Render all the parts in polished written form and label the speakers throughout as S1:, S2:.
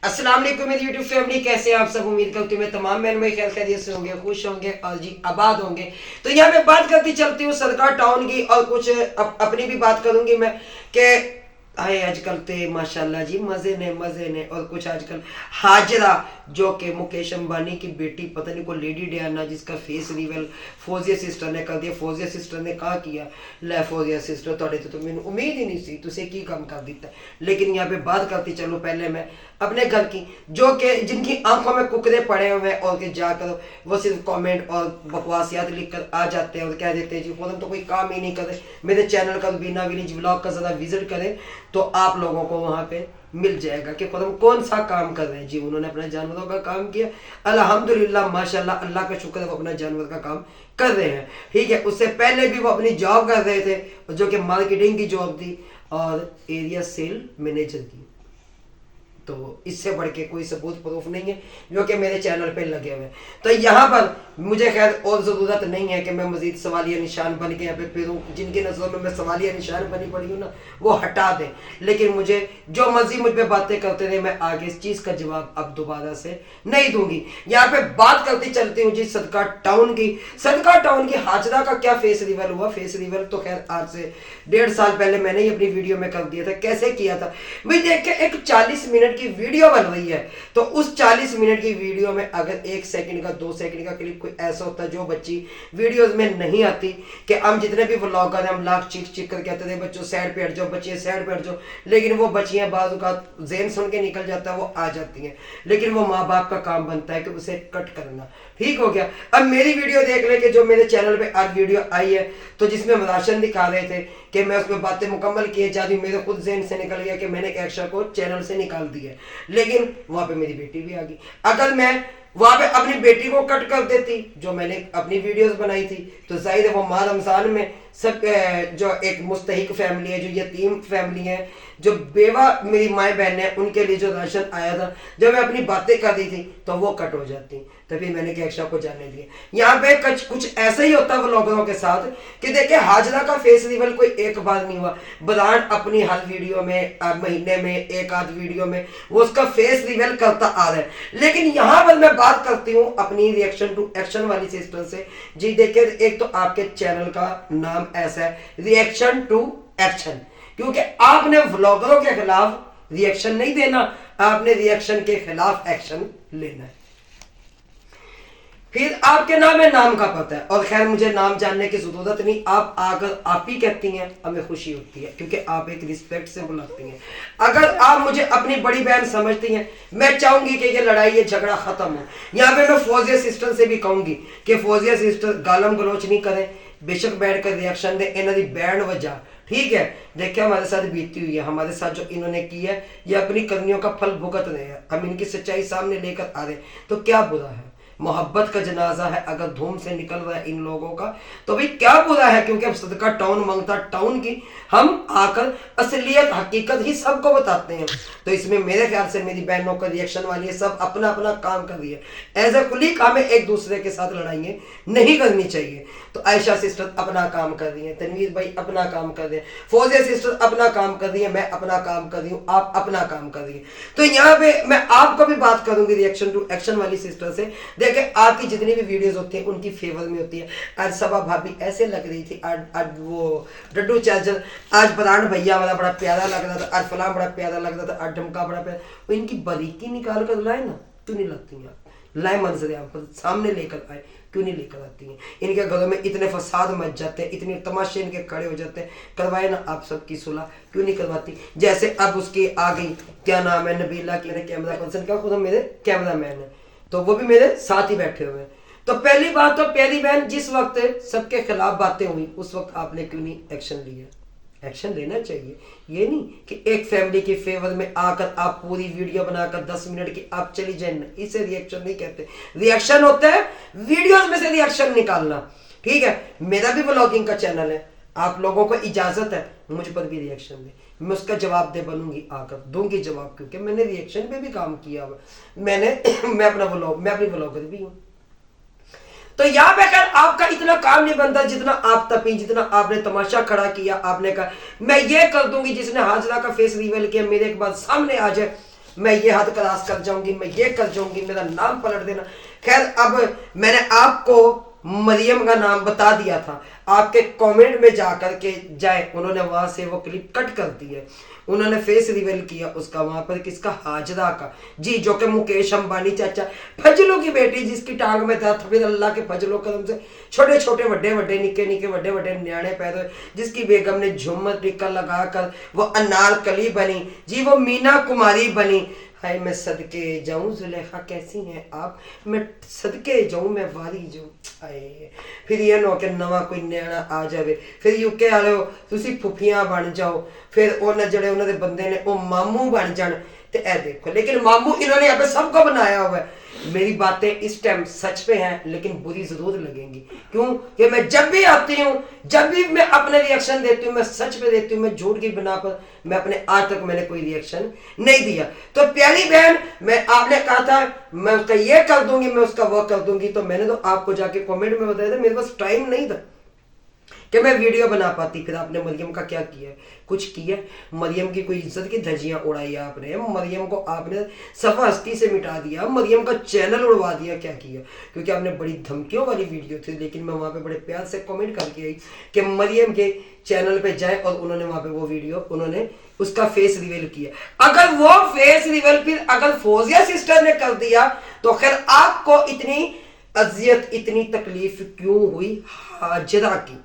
S1: अस्सलाम वालेकुम मेरी यूट्यूब फैमिली, कैसे हैं आप सब। उम्मीद करती हूँ मैं तमाम बहन भाई खैर खैरियत से होंगे, खुश होंगे और जी आबाद होंगे। तो यहाँ पे बात करती चलती हूँ सदका टाउन की और कुछ अपनी भी बात करूंगी मैं कि आए आजकल ते माशाल्लाह जी मजे ने और कुछ आजकल हाजरा जो कि मुकेश अंबानी की बेटी पता नहीं को लेडी डियाना जिसका फेस रिवील फौजिया सिस्टर ने कर दिया। फौजिया सिस्टर ने कहा किया लै फौजिया सिस्टर थोड़े तो मैंने उम्मीद ही नहीं सी तुझे की काम कर दिता। लेकिन यहाँ पे बात करती चलो पहले मैं अपने घर की जो कि जिनकी आंखों में कुकरे पड़े हुए हैं और के जाकर वो सिर्फ कमेंट और बकवासियात लिख कर आ जाते हैं और कह देते हैं जी खुद हम तो कोई काम ही नहीं कर रहे। मेरे चैनल का बीना विलेज व्लॉग का ज़रा विजिट करें तो आप लोगों को वहाँ पे मिल जाएगा कि खुद हम कौन सा काम कर रहे हैं। जी उन्होंने अपना जानवरों का काम किया, अल्हम्दुलिल्लाह माशाल्लाह, अल्लाह का शुक्र है वो अपना जानवर का काम कर रहे हैं। ठीक है, उससे पहले भी वो अपनी जॉब कर रहे थे जो कि मार्केटिंग की जॉब थी और एरिया सेल मैनेजर की। तो इससे बढ़ के कोई सबूत प्रूफ नहीं है जो कि मेरे चैनल पे लगे हुए हैं। तो यहाँ पर मुझे खैर और ज़रूरत नहीं है कि मैं मज़ीद सवालिया निशान बन के यहाँ पे फिरूँ। जिनकी नज़रों में मैं सवालिया निशान बनी पड़ी हूँ ना वो हटा दें, लेकिन मुझे जो मर्जी मुझ पर बातें करते रहे मैं आगे इस चीज़ का जवाब अब दोबारा से नहीं दूंगी। यहाँ पे बात करती चलती हूँ जी सदका टाउन की। सदका टाउन की हाजरा का क्या फेस रिवील हुआ। फेस रिवील तो खैर आज से 1.5 साल पहले मैंने ही अपनी वीडियो में कर दिया था। कैसे किया था भाई, देख के एक 40 मिनट की वीडियो बन रही है तो उस 40 मिनट की वीडियो में अगर 1 सेकंड का 2 सेकंड का क्लिप कोई ऐसा होता है जो बच्ची वीडियोस में नहीं आती कि हम जितने भी व्लॉगर हैं हम लाख चीख कर कहते थे बच्चों साइड पे हट जाओ, बच्चियां साइड पे हट जाओ, लेकिन वो बच्चियां बाजू का ज़ेन सुन के निकल जाता है वो आ जाती हैं। लेकिन वो माँ बाप का काम बनता है कि उसे कट करना। ठीक हो गया। अब मेरी वीडियो देख ले कि जो मेरे चैनल पे आज वीडियो आई है तो जिसमें राशन दिखा रहे थे कि मैं उसमें बातें मुकम्मल किए जा रही, मेरे खुद ज़हन से निकल गया कि मैंने एक एक्स्ट्रा को चैनल से निकाल दिया। लेकिन वहां पे मेरी बेटी भी आ गई। अगर मैं वहां पे अपनी बेटी को कट कर देती जो मैंने अपनी वीडियोस बनाई थी तो जाहिर है वो माह रमजान में सब जो एक मुस्तहिक फैमिली है, जो यतीम फैमिली है, जो बेवा मेरी माए बहन है, उनके लिए जो राशन आया था जब मैं अपनी बातें कर रही थी तो वो कट हो जाती। तभी मैंने कैक्शा को जाने दिया। यहाँ पे कुछ ऐसा ही होता है व्लॉगरों के साथ कि देखिए हाजरा का फेस रिवील कोई एक बार नहीं हुआ। ब्रांड अपनी हर वीडियो में महीने में एक आध वीडियो में वो उसका फेस रिवील करता आ रहा है। लेकिन यहाँ पर मैं बात करती हूँ अपनी रिएक्शन टू एक्शन वाली सिस्टर से। जी देखिए, एक तो आपके चैनल का नाम ऐसा है रिएक्शन टू एक्शन, क्योंकि आपने व्लॉगरों के खिलाफ रिएक्शन नहीं देना, आपने रिएक्शन के खिलाफ एक्शन लेना है। फिर आपके नाम है, नाम का पता है और खैर मुझे नाम जानने की जरूरत नहीं। आप आकर आप ही कहती हैं हमें खुशी होती है क्योंकि आप एक रिस्पेक्ट से बुलाती हैं। अगर आप मुझे अपनी बड़ी बहन समझती हैं मैं चाहूंगी कि ये लड़ाई ये झगड़ा खत्म हो। यहाँ पे मैं फौजिया सिस्टर से भी कहूंगी कि फौजिया सिस्टर गालम गलोच नहीं करें, बेशक बैठ कर रिएक्शन दे। इन्होंने बैंड वजह ठीक है, देखिए हमारे साथ बीती हुई है, हमारे साथ जो इन्होंने की है ये अपनी करनियों का फल भुगत रहे हैं। हम इनकी सच्चाई सामने लेकर आ रहे तो क्या बुरा है। मोहब्बत का जनाजा है अगर धूम से निकल रहा है इन लोगों का तो भाई क्या बुरा है, क्योंकि अब सदका टाउन मांगता टाउन की हम आकर असलियत हकीकत ही सबको बताते हैं। तो इसमें मेरे ख्याल से मेरी बहनों का रिएक्शन वाली है, सब अपना अपना काम कर रही है। एज ए कुलीग हमें एक दूसरे के साथ लड़ाइयाँ नहीं करनी चाहिए। तो आयशा सिस्टर अपना काम कर रही है, तनवीर भाई अपना काम कर रहे हैं, फौजिया सिस्टर अपना काम कर रही है, मैं अपना काम कर रही हूँ, आप अपना काम कर रही है। तो यहाँ पे मैं आपको भी बात करूंगी रिएक्शन टू एक्शन वाली सिस्टर से। देखिए आपकी जितनी भी वीडियोस होती हैं उनकी फेवर में होती है। आज सबा भाभी ऐसे लग रही थी, आज वो डड्डू चार्जर, आज ब्रांड भैया वाला बड़ा प्यारा लग रहा था, आज फलां बड़ा प्यारा लग रहा था, आज ढमका बड़ा प्यारा। वो इनकी बारीकी निकाल कर लाए ना, क्यों नहीं लाती हैं आप? लाए मंजर आप सामने लेकर आए, क्यों नहीं लेकर आती हैं? इनके घरों में इतने फसाद मच जाते हैं, इतने तमाशे इनके खड़े हो जाते हैं, करवाए ना आप सबकी सुलह, क्यों नहीं करवाती? जैसे अब उसकी आ गई क्या नाम है नबीला की, मेरे कैमरा पर्सन का खुद मेरे कैमरा मैन है तो वो भी मेरे साथ ही बैठे हुए हैं। तो पहली बात तो प्यारी बहन जिस वक्त सबके खिलाफ बातें हुई उस वक्त आपने क्यों नहीं एक्शन लिया? एक्शन लेना चाहिए। ये नहीं कि एक फैमिली के फेवर में आकर आप पूरी वीडियो बनाकर 10 मिनट की आप चली जाए ना, इसे रिएक्शन नहीं कहते। रिएक्शन होता है वीडियोस में से रिएक्शन निकालना। ठीक है, मेरा भी व्लॉगिंग का चैनल है, आप लोगों को इजाजत है मुझ पर भी रिएक्शन दे, मैं उसका जवाब दे बनूंगी, आकर दूंगी जवाब, क्योंकि मैंने रिएक्शन पे भी काम किया हुआ। मैं अपनी व्लॉगर भी हूँ। तो यहाँ पे अगर आपका इतना काम नहीं बनता जितना आप तपी, जितना आपने तमाशा खड़ा किया। आपने कहा मैं ये कर दूंगी, जिसने हाजरा का फेस रिवील किया मेरे एक बार सामने आ जाए मैं ये हद क्रॉस कर जाऊंगी, मैं ये कर जाऊंगी, मेरा नाम पलट देना। खैर अब मैंने आपको मरियम का नाम बता दिया था, आपके कमेंट में जाकर के जाए, उन्होंने वहां से वो क्लिप कट कर दी है, उन्होंने फेस रिवील किया उसका वहां पर, किसका, हाजरा का जी, जो कि मुकेश अंबानी चाचा फजलों की बेटी, जिसकी टांग में था, फिर अल्लाह के फजलों करम से छोटे छोटे बड़े बड़े निके निके बड़े बड़े न्याणे पैदा हुए, जिसकी बेगम ने झुम्मर टिक्का लगाकर वो अनारकली बनी जी, वो मीना कुमारी बनी। हाय मैं सदके जाऊं जुलेखा कैसी हैं आप, मैं सदके जाऊं मैं वारी जाऊं। हाय फिर ये नो के नवा कोई न्याणा आ जावे, फिर यूके वाले हो तुसी फुफियां बन जाओ, फिर उन्हें जड़े उन्होंने बंदे ने वो मामू बन जान। तो ए देखो, लेकिन मामू इन्होंने यहाँ पे सबको बनाया हुआ है। मेरी बातें इस टाइम सच पे हैं लेकिन बुरी जरूर लगेंगी, क्यों कि मैं जब भी आती हूँ, जब भी मैं अपने रिएक्शन देती हूँ, मैं सच पे देती हूँ, मैं झूठ की बिना पर मैं अपने आज तक मैंने कोई रिएक्शन नहीं दिया। तो प्यारी बहन, मैं आपने कहा था मैं उसका ये कर दूंगी, मैं उसका वो कर दूंगी, तो मैंने तो आपको जाके कमेंट में बताया था, मेरे पास टाइम नहीं था कि मैं वीडियो बना पाती। फिर आपने मरियम का क्या किया, कुछ किया, मरियम की कोई इज्जत की धज्जियां उड़ाई आपने, मरियम को आपने सफा हस्ती से मिटा दिया, मरियम का चैनल उड़वा दिया। क्या किया, क्योंकि आपने बड़ी धमकियों वाली वीडियो थी, लेकिन मैं वहां पे बड़े प्यार से कमेंट करके आई कि मरियम के चैनल पे जाए, और उन्होंने वहां पे वो वीडियो उन्होंने उसका फेस रिवील किया। अगर वो फेस रिवील फिर अगर फौजिया सिस्टर ने कर दिया तो खैर आपको इतनी अजियत इतनी तकलीफ क्यों हुई, हाजरा की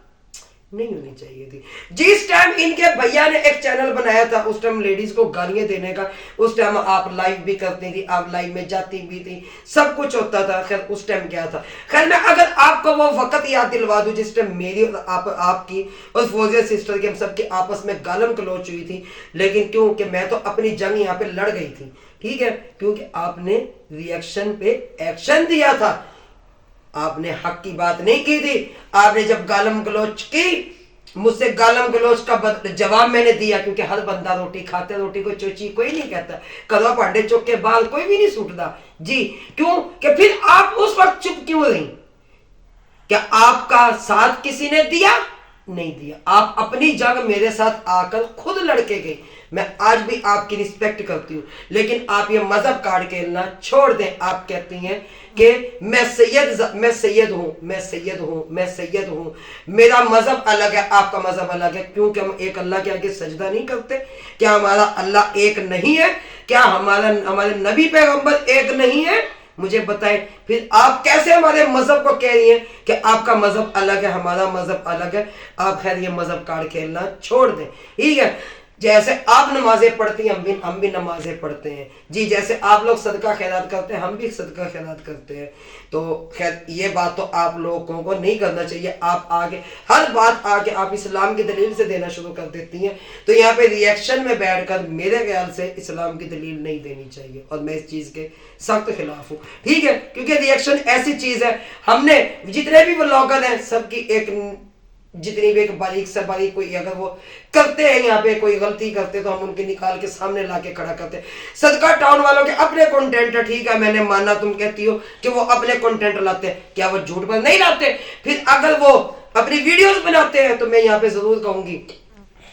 S1: नहीं होनी चाहिए थी। जिस टाइम इनके भैया ने एक चैनल बनाया था, उस टाइम लेडीज को गालियां देने का, उस टाइम आप लाइव भी करती थी, आप लाइव में जाती भी थी, सब कुछ होता था। खैर उस टाइम क्या था, खैर मैं अगर आपको वो वक्त याद दिलवा दूं जिस टाइम मेरी और आपकी और फौजिया सिस्टर की, हम सबके आपस में गालम गलौच हुई थी, लेकिन क्योंकि मैं तो अपनी जंग यहाँ पे लड़ गई थी, ठीक है, क्योंकि आपने रिएक्शन पे एक्शन दिया था, आपने हक की बात नहीं की थी। आपने जब गालम गलोच की, मुझसे गालम गलोच का जवाब मैंने दिया, क्योंकि हर बंदा रोटी खाते, रोटी को चोची कोई नहीं कहता, कदवा पांडे चौक के बाल कोई भी नहीं सूटता जी। क्यों कि फिर आप उस वक्त चुप क्यों रही, क्या आपका साथ किसी ने दिया, नहीं दिया, आप अपनी जंग मेरे साथ आकर खुद लड़के गई। मैं आज भी आपकी रिस्पेक्ट करती हूँ, लेकिन आप ये मजहब काट खेलना छोड़ दें। आप कहती हैं कि मैं सैयद हूँ, मैं सैयद हूँ, मैं सैयद हूँ, मेरा मजहब अलग है, आपका मजहब अलग है, क्योंकि हम एक अल्लाह के आगे सजदा नहीं करते। क्या हमारा अल्लाह एक नहीं है, क्या हमारे नबी पैगंबर एक नहीं है, मुझे बताएं। फिर आप कैसे हमारे मजहब को कह रही हैं कि आपका मजहब अलग है, हमारा मजहब अलग है। आप खैर ये मजहब काट खेलना छोड़ दें, ठीक है। जैसे आप नमाजें पढ़ती हैं, हम भी नमाजें पढ़ते हैं जी, जैसे आप लोग सदका खैरात करते हैं, हम भी सदका खैरात करते हैं। तो खैर ये बात तो आप लोगों को नहीं करना चाहिए। आप आगे हर बात आगे आप इस्लाम की दलील से देना शुरू कर देती हैं, तो यहाँ पे रिएक्शन में बैठकर मेरे ख्याल से इस्लाम की दलील नहीं देनी चाहिए, और मैं इस चीज़ के सख्त खिलाफ हूँ, ठीक है। क्योंकि रिएक्शन ऐसी चीज़ है, हमने जितने भी व्लॉगर हैं सबकी एक जितनी भी एक बारीक से बारीक कोई अगर वो करते हैं, यहाँ पे कोई गलती करते तो हम उनके निकाल के सामने लाके खड़ा करते हैं। सदका टाउन वालों के अपने कंटेंट है, ठीक है, मैंने माना, तुम कहती हो कि वो अपने कंटेंट लाते हैं, क्या वो झूठ पर नहीं लाते? फिर अगर वो अपनी वीडियोस बनाते हैं तो मैं यहाँ पे जरूर कहूंगी,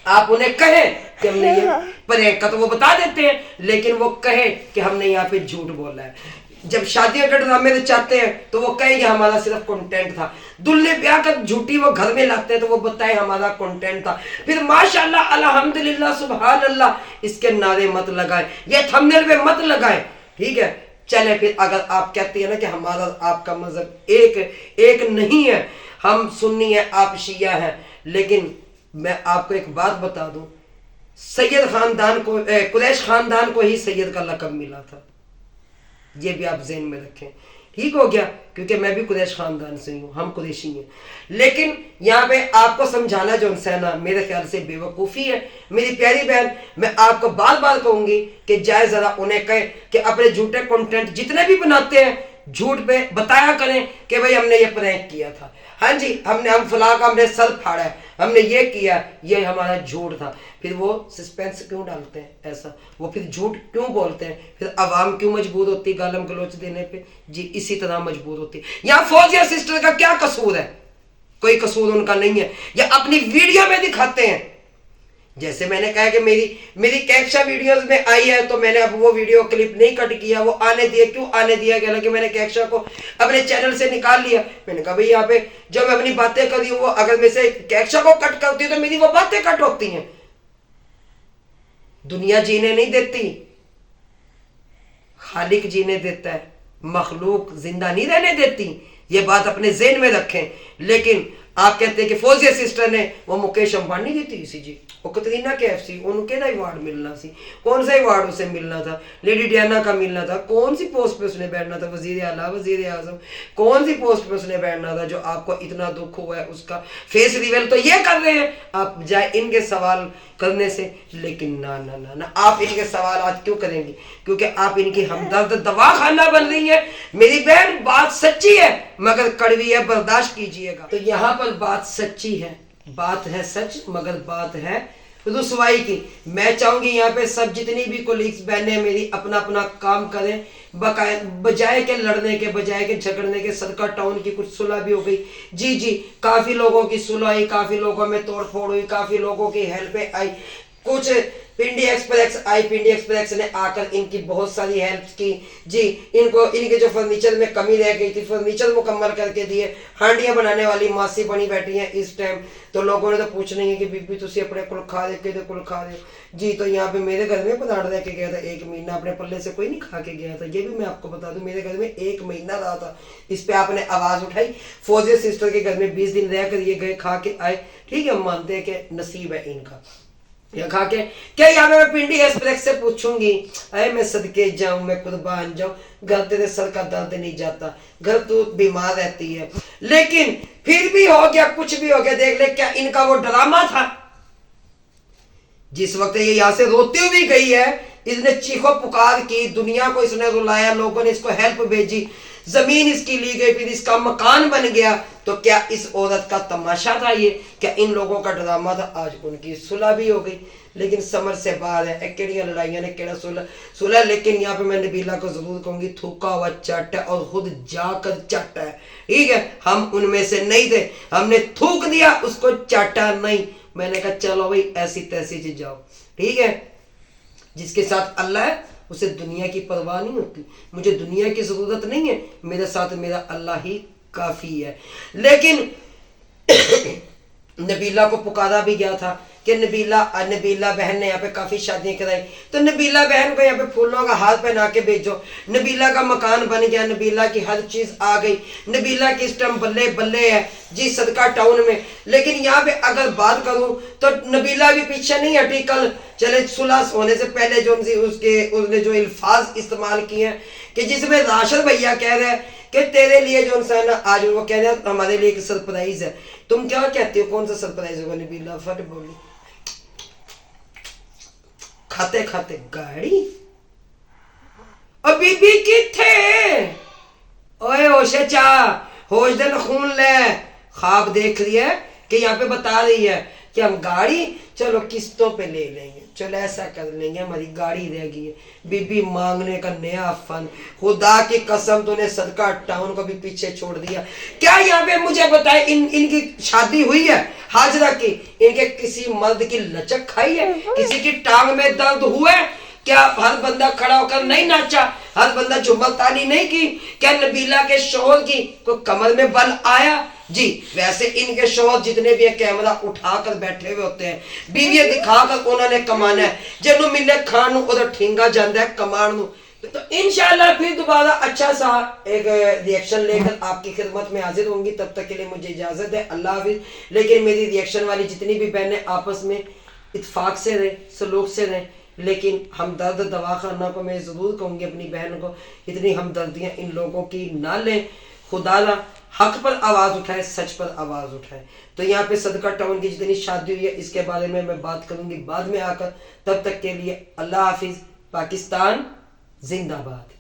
S1: आप उन्हें कहें कि हमने ये प्रैंक का, तो वो बता देते हैं, लेकिन वो कहें कि हमने यहाँ पे झूठ बोला है। जब शादियों के ड्रामे चाहते हैं तो वो कहें कि हमारा सिर्फ कंटेंट था। दुल्हे ब्याह कर झूठी वो घर में लाते हैं तो वो बताए हमारा कंटेंट था। फिर माशाल्लाह अल्हम्दुलिल्लाह सुभान अल्लाह इसके नारे मत लगाए, ये थंबनेल पे मत लगाए, ठीक है। चले फिर अगर आप कहती है ना कि हमारा आपका मजहब एक नहीं है, हम सुन्नी है आप शिया है, लेकिन मैं आपको एक बात बता दूं, सैयद खानदान को कुरैश खानदान को ही सैयद का लक़ब मिला था, ये भी आप ज़हन में रखें, ठीक हो गया। क्योंकि मैं भी कुरैश खानदान से हूँ, हम कुरैशी हैं, लेकिन यहाँ पे आपको समझाना जो है ना मेरे ख्याल से बेवकूफ़ी है। मेरी प्यारी बहन, मैं आपको बार बार कहूँगी कि जाए ज़रा उन्हें कहे कि अपने झूठे कंटेंट जितने भी बनाते हैं झूठ पे बताया करें कि भाई हमने ये प्रैंक किया था, हाँ जी, हम फलां का हमने सर फाड़ा है, हमने ये किया, ये हमारा झूठ था। फिर वो सस्पेंस क्यों डालते हैं ऐसा, वो फिर झूठ क्यों बोलते हैं, फिर आवाम क्यों मजबूर होती है गालम गलोच देने पे जी, इसी तरह मजबूर होती है। यहाँ फौजिया सिस्टर का क्या कसूर है, कोई कसूर उनका नहीं है, या अपनी वीडियो में दिखाते हैं جیسے میں نے کہا کہ میری کیکشا ویڈیوز میں آئی ہے تو میں نے اب وہ ویڈیو کلپ نہیں کٹ کیا, وہ آنے دیا. کیوں آنے دیا کہ حالانکہ میں نے کیکشا کو اپنے چینل سے نکال لیا. میں نے کہا بھئی یہاں پہ جب میں اپنی باتیں کر رہی ہوں, وہ اگر میں سے کیکشا کو کٹ کرتی ہوں تو میری وہ باتیں کٹ ہوتی ہیں. دنیا جینے نہیں دیتی, خالق جینے دیتا ہے, مخلوق زندہ نہیں رہنے دیتی. یہ بات اپنے ذہن میں رکھیں. لیکن آپ کہتے ہیں کہ فوزیہ سسٹر نے وہ مکیش امبانی دیتی سی, جی وہ کترینہ کیف سی, انہوں کہنا ایوارڈ ملنا سی, کون سا ایوارڈ اسے ملنا تھا؟ لیڈی ڈیانا کا ملنا تھا. کون سی پوسٹ پہ اس نے بیٹھنا تھا؟ وزیر اعلیٰ, وزیر اعظم, کون سی پوسٹ پہ اس نے بیٹھنا تھا جو آپ کو اتنا دکھ ہوا ہے؟ اس کا فیس ریویل تو یہ کر رہے ہیں آپ جائے ان کے سوال کرنے سے. لیکن نہ آپ ان کے سوالات کیوں کریں گی؟ کیونکہ آپ ان کی ہمدرد دوا خانہ بن رہی ہیں. میری بہن بات سچی ہے مگر کڑوی ہے, برداشت کیجئے گا. تو یہاں پر بات سچی ہے, بات ہے سچ مگر بات ہے رسوائی کی. میں چاہوں گی یہاں پہ سب جتنی بھی کولیگز بہنیں میری اپنا اپنا کام کریں, بجائے کہ لڑنے کے, بجائے کہ جھگڑنے کے. صدقہ ٹاؤن کی کچھ صلح بھی ہو گئی, جی کافی لوگوں کی صلح ہوئی, کافی لوگوں میں توڑ پھوڑ ہوئی, کافی لوگوں کی ہیلپ آئی. کچھ پنڈی ایکسپریس آئی, پنڈی ایکسپریس نے آ کر ان کی بہت ساری ہیلپ کی. جی ان کے جو فرنیچر میں کمی رہ گئی تھی فرنیچر مکمل کر کے دیے. ہانڈیاں بنانے والی ماسی بنی بیٹھی ہیں اس ٹائم. تو لوگوں نے تو پوچھنا ہی ہے کہ بی بی تسی اپنے کل کھا دے کے کل کھا دے. جی تو یہاں پہ میرے گھر میں پتاڑ رہ کے گیا تھا 1 مہینہ, اپنے پلے سے کوئی نہیں کھا کے گیا تھا. یہ بھی میں آپ کو بتا دوں میرے گھر میں 1 مہینہ رہا تھا. اس پہ آپ نے آواز اٹھائی. فوزیہ سسٹر کے گھر میں 20 دن رہ کر یہ گئے, کھا کے آئے. ٹھیک ہے, ہم مانتے ہیں کہ نصیب ہے ان کا یہ کھا کے. کیا یہاں میں پنڈی ایکسپریس سے پوچھوں گی اے میں صدقے جاؤں, میں قربان جاؤں, گھر تیرے سر کا درد نہیں جاتا, گھر تو بیمار رہتی ہے, لیکن پھر بھی ہو گیا کچھ بھی ہو گیا. دیکھ لے کیا ان کا وہ ڈرامہ تھا جس وقت یہ یہاں سے روتی ہوئی گئی ہے, اس نے چیخو پکار کی, دنیا کو اس نے رلایا, لوگوں نے اس کو ہیلپ بھیجی, زمین اس کی لی گئی, پھر اس کا مکان بن گیا. تو کیا اس عورت کا تماشا تھا یہ؟ کیا ان لوگوں کا ڈرامہ تھا؟ آج ان کی صلح بھی ہو گئی لیکن سمر سے باہر ہے. کیڑیاں لڑائیاں نے کیڑا صلح. لیکن یہاں پہ میں نبیلہ کو ضرور کہوں گی تھوکا ہوا چٹ ہے اور خود جا کر چٹ ہے. ٹھیک ہے, ہم ان میں سے نہیں تھے, ہم نے تھوک دیا, اس کو چاٹا نہیں. میں نے کہا چلو بھائی ایسی تیسی چیز جاؤ. ٹھیک ہے, جس کے ساتھ اللہ ہے اسے دنیا کی پرواہ نہیں ہوتی. مجھے دنیا کی ضرورت نہیں ہے, میرے ساتھ میرا اللہ ہی کافی ہے. لیکن نبیلہ کو پکارا بھی گیا تھا کہ نبیلہ بہن نے یہاں پہ کافی شادیاں کرائی, تو نبیلہ بہن کو یہاں پہ پھولوں کا ہاتھ پہنا کے بھیجو. نبیلہ کا مکان بن گیا, نبیلہ کی ہر چیز آ گئی, نبیلہ کی اس ٹائم بلے بلے ہے جی صدقہ ٹاؤن میں. لیکن یہاں پہ اگر بات کروں تو نبیلہ بھی پیچھے نہیں ہٹی. کل چلے صلح ہونے سے پہلے جو اس نے جو الفاظ استعمال کیے ہیں کہ جس میں راشد بھیا کہہ رہے ہیں کہ تیرے لیے جو انسان آج وہ کہہ رہے ہیں ہمارے لیے ایک سرپرائز ہے. تم کیا کہتی ہو, کون سا سرپرائز ہوگا نبیلہ؟ فٹ بولی کھاتے کھاتے گاڑی. اور بی بی کی تھے اوے ہوشے چاہ ہوش دل خون لے, خواب دیکھ رہی ہے کہ یہاں پہ بتا رہی ہے کہ ہم گاڑی چلو قسطوں پہ لے لیں گے, چلو ایسا کر لیں گے, ہماری گاڑی رہ گئی ہے. بی بی مانگنے کا نیا فن, خدا کی قسم تو نے صدقہ ٹاؤن کو بھی پیچھے چھوڑ دیا. کیا یہاں پہ مجھے بتائے ان کی شادی ہوئی ہے حاجرہ کی, ان کے کسی مرد کی لچک کھائی ہے, کسی کی ٹانگ میں درد ہوا ہے؟ کیا ہر بندہ کھڑا ہو کر نہیں ناچا, ہر بندہ جھومر تالی نہیں کی؟ کیا نبیلہ کے شوہر کی کوئی کمر میں بل آیا؟ جی ویسے ان کے شوہر جتنے بھی کیمرہ اٹھا کر بیٹھے ہوئے ہوتے ہیں, بیوی دکھا کر انہوں نے کمانا ہے. جنہوں ملے کھان نو ادھر ٹھینگا جاندہ ہے کمان نو. تو انشاءاللہ پھر دوبارہ اچھا سا ایک ریئیکشن لے کر آپ کی خدمت میں حاضر ہوں گی. تب تک کے لیے مجھے اجازت ہے, اللہ حافظ. لیکن میری ریئیکشن والی جتنی بھی بہنیں آپس میں اتفاق سے رہیں, سلوک سے رہیں, لیکن ہمدرد دواخانہ کو میں ضرور کہوں گی اپنی بہن کو اتنی ہمدردیاں ان لوگوں کی نہ لیں. خدا را حق پر آواز اٹھائے, سچ پر آواز اٹھائے. تو یہاں پہ صدقہ ٹاؤن کی جتنی شادی ہوئی ہے اس کے بارے میں بات کروں گی بعد میں آ کر. تب تک کے لیے اللہ حافظ. پاکستان زندہ باد.